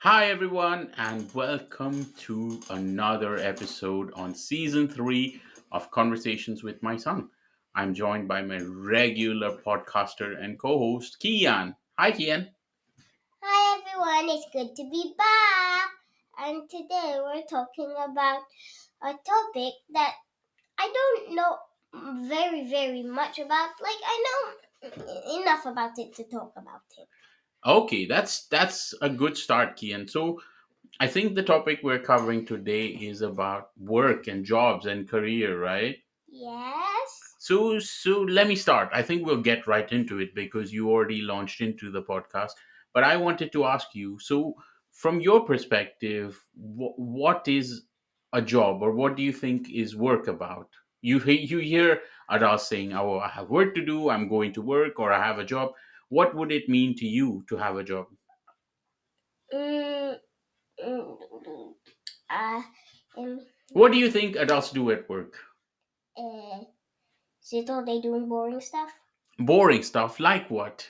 Hi, everyone, and welcome to another episode on season three of Conversations with My Son. I'm joined by my regular podcaster and co host, Kian. Hi, Kian. Hi everyone, it's good to be back. And today we're talking about a topic that I don't know very much about. Like I know enough about it to talk about it. Okay, that's a good start, Kian. So, I think the topic we're covering today is about work and jobs and career, right? Yes. So let me start. I think we'll get right into it because you already launched into the podcast. But I wanted to ask you. So, from your perspective, what is a job, or what do you think is work about? You hear adults saying, "Oh, I have work to do. I'm going to work, or I have a job." What would it mean to you to have a job? Mm, mm, uh, um, What do you think adults do at work? uh, sit all day doing boring stuff. Boring stuff, like what?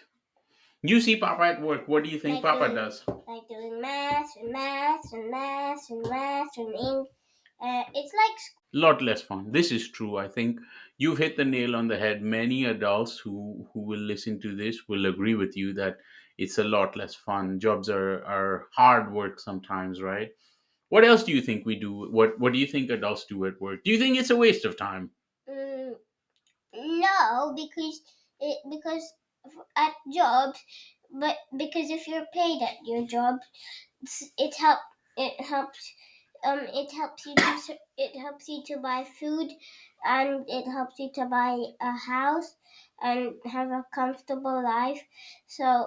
You see Papa at work. What do you think Like Papa doing does? like doing math and ink. It's like Lot less fun. This is true. I think you've hit the nail on the head. Many adults who will listen to this will agree with you that it's a lot less fun. Jobs are hard work sometimes, right? What else do you think we do? What do you think adults do at work? Do you think it's a waste of time? mm, no, because at jobs, but because if you're paid at your job, it helps it helps you to it helps you to buy food, and it helps you to buy a house and have a comfortable life. So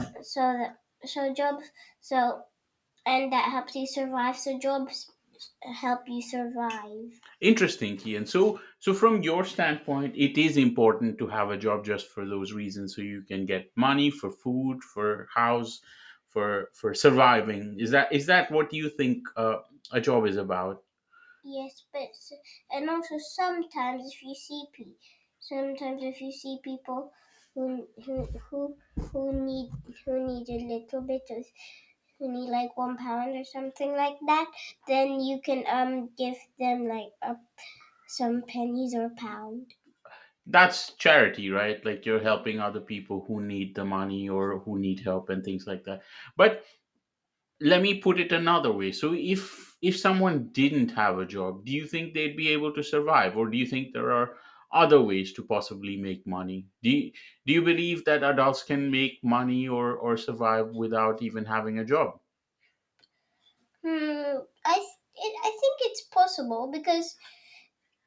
jobs so and that helps you survive. So jobs help you survive. Interesting, Kian. So from your standpoint, it is important to have a job just for those reasons, so you can get money for food, for house, for surviving. Is that what you think a job is about? Yes, and also sometimes if you see people who need a little bit of who need like £1 or something like that, then you can give them like some pennies or a pound. That's charity, right? Like you're helping other people who need the money or who need help and things like that. But let me put it another way. So if someone didn't have a job, do you think they'd be able to survive, or do you think there are other ways to possibly make money? Do you believe that adults can make money or survive without even having a job? I think it's possible because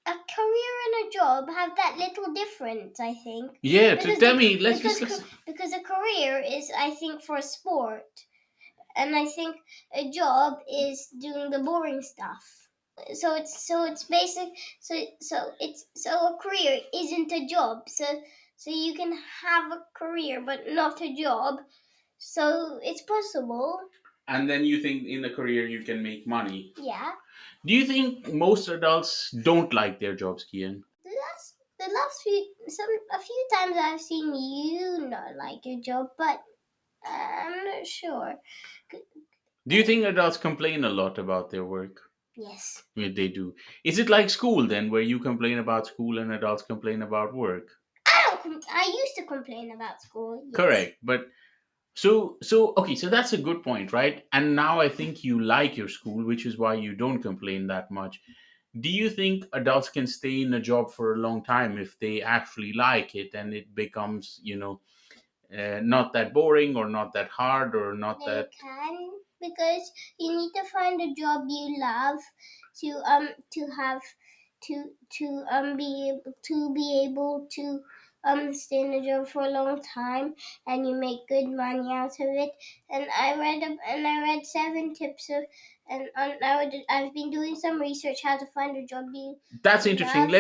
a career and a job have that little difference. I think Yeah, to because tell me, let's discuss. because a career is, I think, for sport, and I think a job is doing the boring stuff. So it's basic. So a career isn't a job. So you can have a career but not a job. So it's possible. And then you think in a career you can make money. Yeah. Do you think most adults don't like their jobs, Kian? The last a few times I've seen you not like your job, but I'm not sure. Do you think adults complain a lot about their work? Yes. Yeah, they do. Is it like school then, where you complain about school and adults complain about work? I used to complain about school. Yes. Correct. But so okay, so that's a good point, right? And now I think you like your school, which is why you don't complain that much. Do you think adults can stay in a job for a long time if they actually like it and it becomes, not that boring or not that hard or not They that. can, because you need to find a job you love to have to be able to stay in a job for a long time, and you make good money out of it. And I read 7 tips of and I've been doing some research how to find a job That's you interesting. love.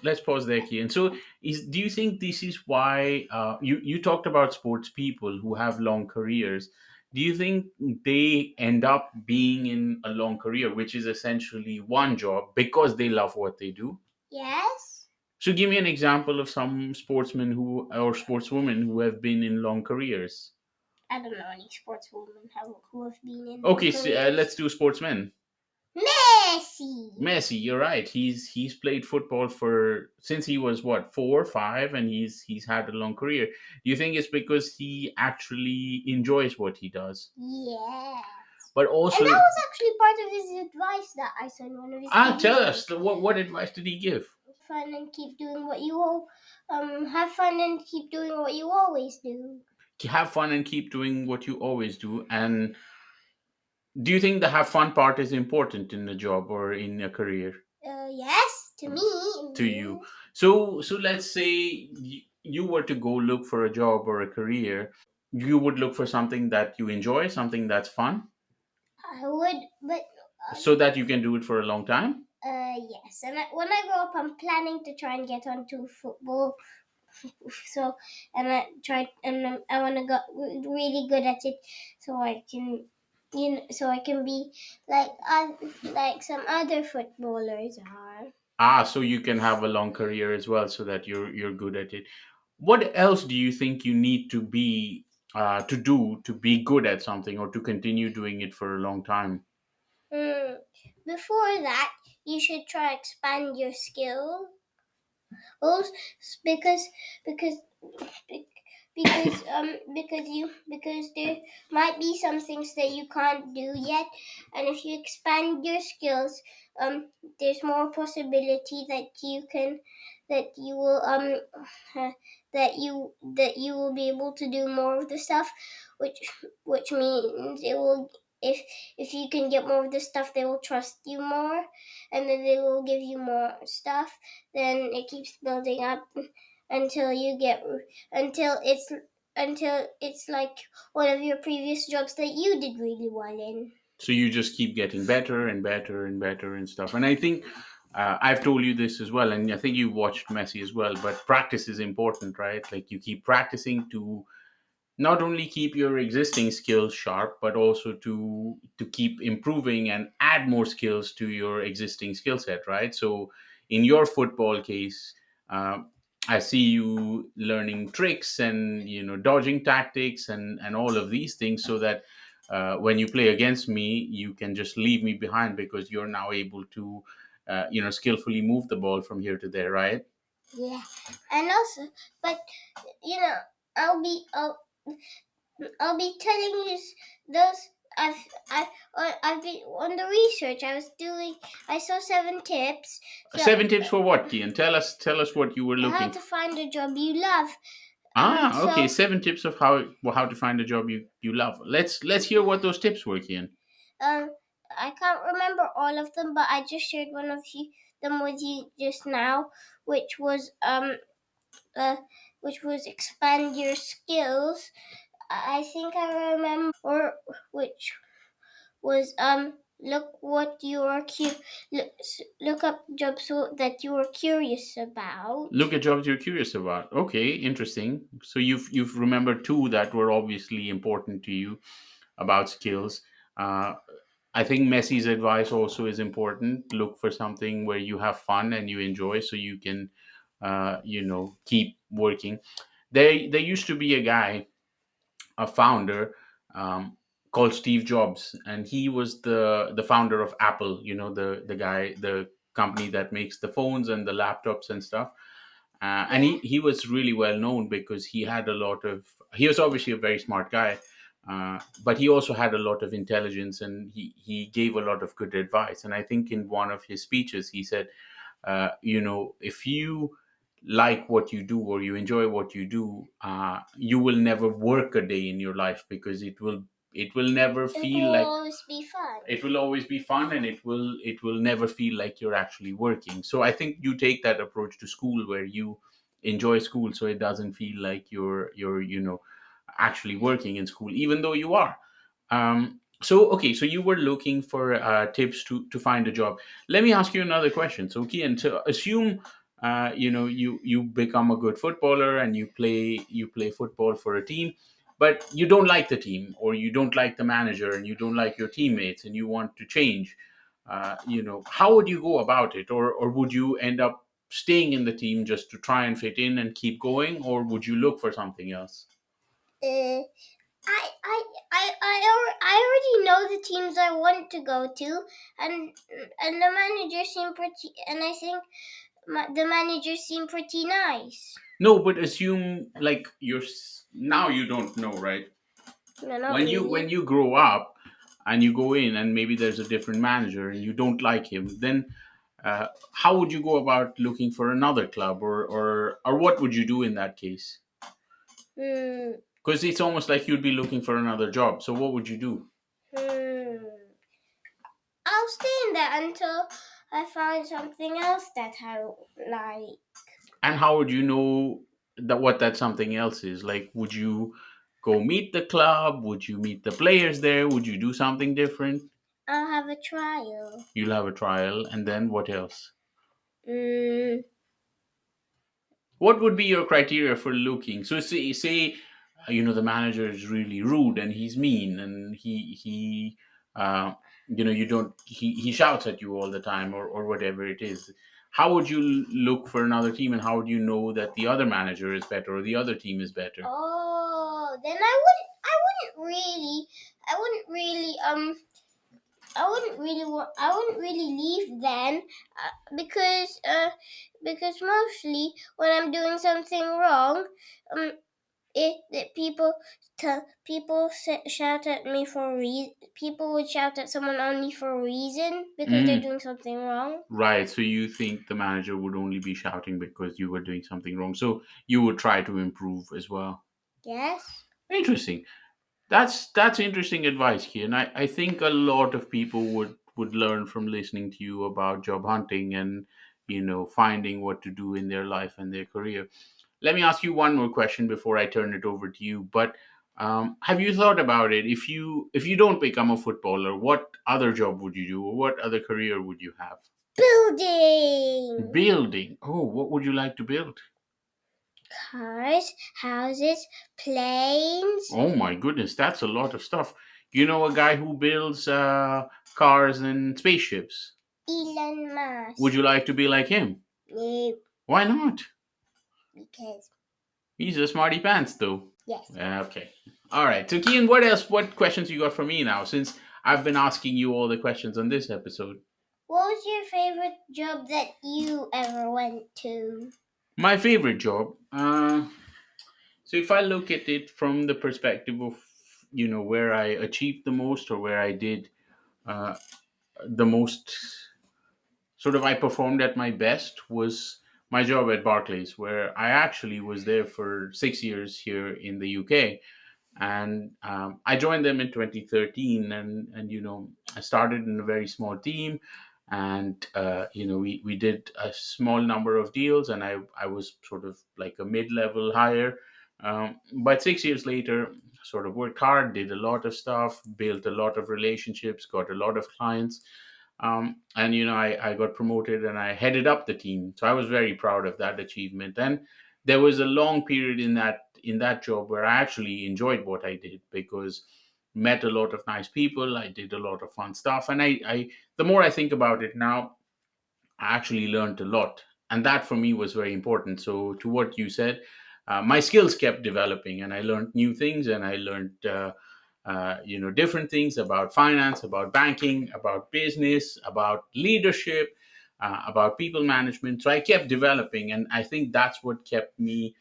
Let's pause there, Kian. So, do you think this is why you talked about sports people who have long careers? Do you think they end up being in a long career, which is essentially one job, because they love what they do? Yes. So, give me an example of some sportsmen who or sportswomen who have been in long careers. I don't know any sportswomen who have been in long Okay, so, let's careers. do sportsmen. Messi. Messi, you're right. He's played football for since he was what 4, 5, and he's had a long career. Do you think it's because he actually enjoys what he does? Yeah. But And also, that was actually part of his advice that I saw in one of his tell us videos. what advice did he give? Fun and keep doing what you all have fun and keep doing what you always do. Have fun and keep doing what you always do. And do you think the have fun part is important in a job or in a career Yes, to me to it you? is. So let's say you were to go look for a job or a career, you would look for something that you enjoy, something that's fun, I would, but so that you can do it for a long time. yes. And when I grow up, I'm planning to try and get onto football. So, and I tried, and I want to get really good at it, so I can, so I can be like like some other footballers are. So you can have a long career as well, so that you're good at it. What else do you think you need to be to do to be good at something or to continue doing it for a long time? Mm. Before that, you should try expand your skills, because because be- because there might be some things that you can't do yet, and if you expand your skills, there's more possibility that you can that you will uh, that you will be able to do more of the stuff, which means it will, if you can get more of the stuff, they will trust you more, and then they will give you more stuff. Then it keeps building up until you get until it's until it's like one of your previous jobs that you did really well in. So you just keep getting better and better and better and stuff. And I think I've told you this as well, and I think you watched Messi as well. But practice is important, right? Like you keep practicing to not only keep your existing skills sharp, but also to keep improving and add more skills to your existing skill set, right? So in your football case, uh, I see you learning tricks and dodging tactics and all of these things, so that when you play against me, you can just leave me behind because you're now able to skillfully move the ball from here to there, right? Yeah, and also, but you know, I'll be I'll, I'll be telling you those. I've been on the research I was doing. I saw 7 tips. So 7 tips for what, Kian? Tell us what you were how looking to for. find a job you love. Okay, So 7 tips of how to find a job you love. Let's hear what those tips were, Kian. Um, I can't remember all of them, but I just shared one of them with you just now, which was uh, which was expand your skills. I think I remember, or which was look what you are look up jobs that you are curious about. Look at jobs you're curious about. Okay, interesting. So you've remembered two that were obviously important to you about skills. Uh, I think Messi's advice also is important. Look for something where you have fun and you enjoy, so you can, keep working. There used to be a guy, a founder, um, called Steve Jobs, and he was the founder of Apple. The company that makes the phones and the laptops and stuff. And Yeah. he was really well known because he was obviously a very smart guy, but he also had a lot of intelligence, and he gave a lot of good advice. And I think in one of his speeches he said, if you like what you do or you enjoy what you do, you will never work a day in your life, because it will never It will feel like always be fun. it will always be fun, and it will never feel like you're actually working. So I think you take that approach to school, where you enjoy school, so it doesn't feel like you're actually working in school, even though you are. So okay, so you were looking for tips to find a job. Let me ask you another question. So Kian, so assume you become a good footballer and you play football for a team, but you don't like the team, or you don't like the manager, and you don't like your teammates, and you want to change. How would you go about it? Or would you end up staying in the team just to try and fit in and keep going, or would you look for something else? Uh, I already know the teams I want to go to, and the manager seemed pretty, and I think the manager seemed pretty nice. No, but assume like now you don't know, right? No, not When really. you grow up and you go in and maybe there's a different manager and you don't like him, then how would you go about looking for another club, or what would you do in that case? Hmm. Because it's almost like you'd be looking for another job. So what would you do? Hmm. I'll stay in there until I find something else that I like. And how would you know that what that something else is? Like, would you go meet the club? Would you meet the players there? Would you do something different? I'll have a trial. You'll have a trial, and then what else? Hmm. What would be your criteria for looking? So say the manager is really rude and he's mean and he uh, you don't he shouts at you all the time, or whatever it is. How would you look for another team, and how would you know that the other manager is better or the other team is better? Oh, then I wouldn't really leave then, because mostly when I'm doing something wrong, um, shout at me for a reason. People would shout at someone only for a reason because they're Mm, doing something wrong. right. So you think the manager would only be shouting because you were doing something wrong. So you would try to improve as well. Yes. Interesting. That's interesting advice, Kian. I think a lot of people would learn from listening to you about job hunting and finding what to do in their life and their career. Let me ask you one more question before I turn it over to you. But have you thought about it? If you don't become a footballer, what other job would you do, or what other career would you have? Building Building. Oh, what would you like to build? cars, houses, planes. Oh my goodness, that's a lot of stuff. You know a guy who builds cars and spaceships. Elon Would Musk. you like to be like him? No, Why not? because He's a smarty pants, though. yes. Okay. All right. So, Kian, what else? What questions you got for me now? Since I've been asking you all the questions on this episode. What was your favorite job that you ever went to? My favorite job. So, if I look at it from the perspective of where I achieved the most, or where I did uh, the most, sort of I performed at my best, was my job at Barclays, where I actually was there for 6 years here in the UK. And I joined them in 2013, and I started in a very small team, and we did a small number of deals, and I was sort of like a mid-level hire. But 6 years later, sort of worked hard, did a lot of stuff, built a lot of relationships, got a lot of clients, and I got promoted and I headed up the team. So I was very proud of that achievement. And there was a long period in that job where I actually enjoyed what I did, because met a lot of nice people. I did a lot of fun stuff, and I the more I think about it now, I actually learned a lot, and that for me was very important. So, to what you said, my skills kept developing, and I learned new things, and I learned different things about finance, about banking, about business, about leadership, about people management. So I kept developing, and I think that's what kept me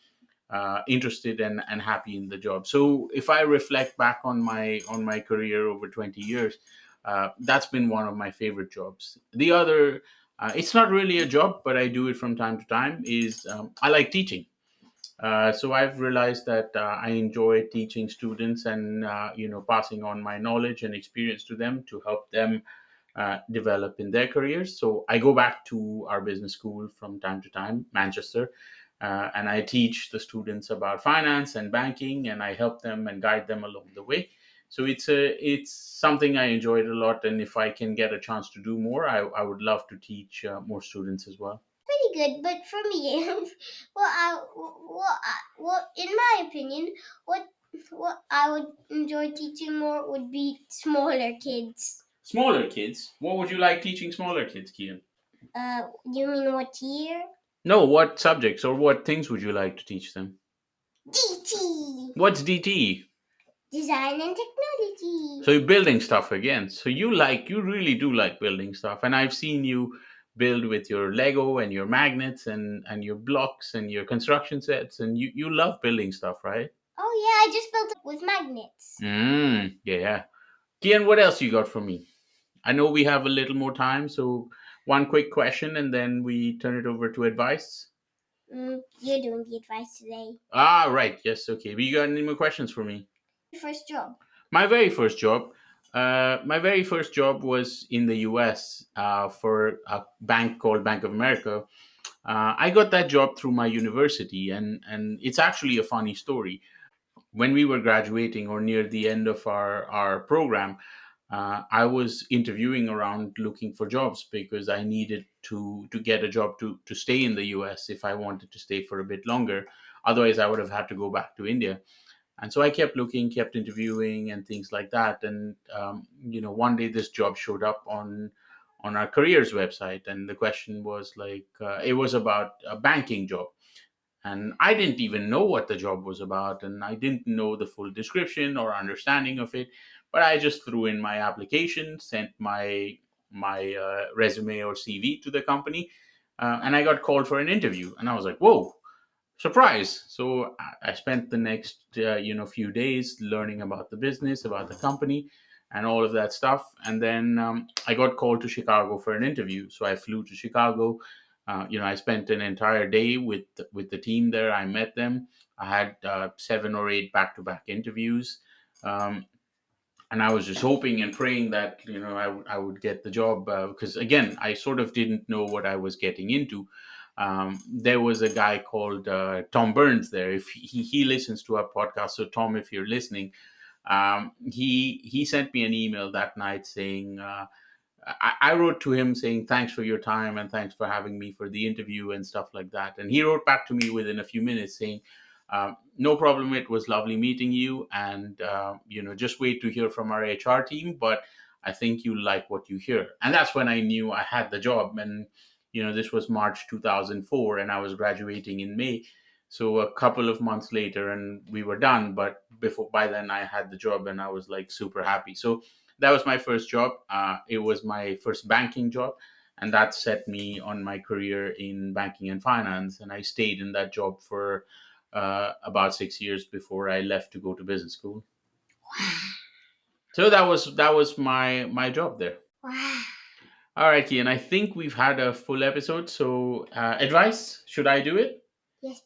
interested and happy in the job. So if I reflect back on my career over 20 years, that's been one of my favorite jobs. The other, it's not really a job, but I do it from time to time, is I like teaching. So I've realized that I enjoy teaching students, and passing on my knowledge and experience to them to help them develop in their careers. So I go back to our business school from time to time, Manchester, and I teach the students about finance and banking, and I help them and guide them along the way. So it's something I enjoyed a lot, and if I can get a chance to do more, I would love to teach more students as well. Pretty good, but for me, in my opinion, what what I would enjoy teaching more would be smaller kids. Smaller kids. What would you like teaching smaller kids, Kian? You mean what year? No, what subjects or what things would you like to teach them? DT. What's DT? Design and technology. So you're building stuff again. So you really do like building stuff. And I've seen you build with your Lego and your magnets and your blocks and your construction sets, and you love building stuff, right? Oh yeah, I just built a with magnets. Yeah. Kian, what else you got for me? I know we have a little more time, so one quick question and then we turn it over to advice. You're doing the advice today. Ah, right. Yes. Okay. But you got any more questions for me? First job. My very first job. My very first job was in the U.S. For a bank called Bank of America. I got that job through my university, and it's actually a funny story. When we were graduating or near the end of our program, I was interviewing around looking for jobs because I needed to get a job to stay in the US if I wanted to stay for a bit longer. Otherwise, I would have had to go back to India. And so I kept looking, kept interviewing, and things like that. And one day this job showed up on our careers website, and the question was like, it was about a banking job, and I didn't even know what the job was about, and I didn't know the full description or understanding of it. But I just threw in my application, sent my resume or CV to the company, and I got called for an interview. And I was like, "Whoa, surprise!" So I spent the next few days learning about the business, about the company, and all of that stuff. And then I got called to Chicago for an interview. So I flew to Chicago. I spent an entire day with the team there. I met them. I had 7 or 8 back-to-back interviews. Um, and I was just hoping and praying that I would get the job, because again I sort of didn't know what I was getting into. There was a guy called Tom Burns there. If he listens to our podcast, so Tom, if you're listening, he sent me an email that night saying, I wrote to him saying thanks for your time and thanks for having me for the interview and stuff like that. And he wrote back to me within a few minutes saying, "No problem. It was lovely meeting you, and just wait to hear from our HR team. But I think you like what you hear." And that's when I knew I had the job. And this was March 2004, and I was graduating in May. So a couple of months later, and we were done. But before by then, I had the job, and I was like super happy. So that was my first job. It was my first banking job, and that set me on my career in banking and finance. And I stayed in that job for about 6 years before I left to go to business school. So that was my job there. Wow. All right, Ian. I think we've had a full episode. So advice: should I do it? Yes,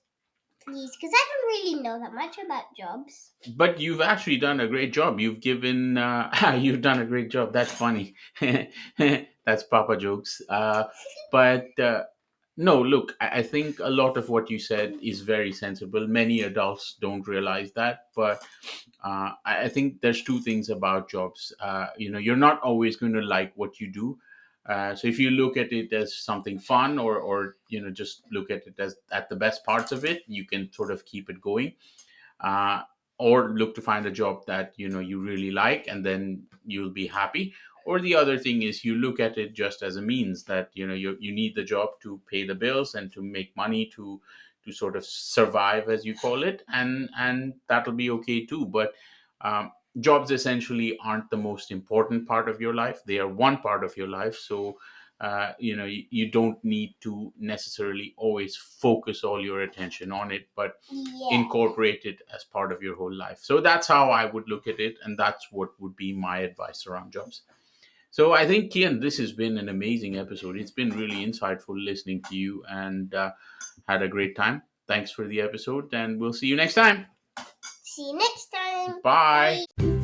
please, because I don't really know that much about jobs. But you've actually done a great job. You've given you've done a great job. That's funny. That's Papa jokes. But no, look, I think a lot of what you said is very sensible. Many adults don't realize that, but I think there's two things about jobs. You're not always going to like what you do. So if you look at it as something fun, or just look at it as at the best parts of it, you can sort of keep it going, uh, or look to find a job that you really like, and then you'll be happy. Or the other thing is you look at it just as a means that you need the job to pay the bills and to make money to sort of survive, as you call it, and that'll be okay too. But jobs essentially aren't the most important part of your life. They are one part of your life. So you don't need to necessarily always focus all your attention on it, but Yeah. incorporate it as part of your whole life. So that's how I would look at it, and that's what would be my advice around jobs. So I think, Kian, this has been an amazing episode. It's been really insightful listening to you, and had a great time. Thanks for the episode, and we'll see you next time. See you next time. Bye. Bye.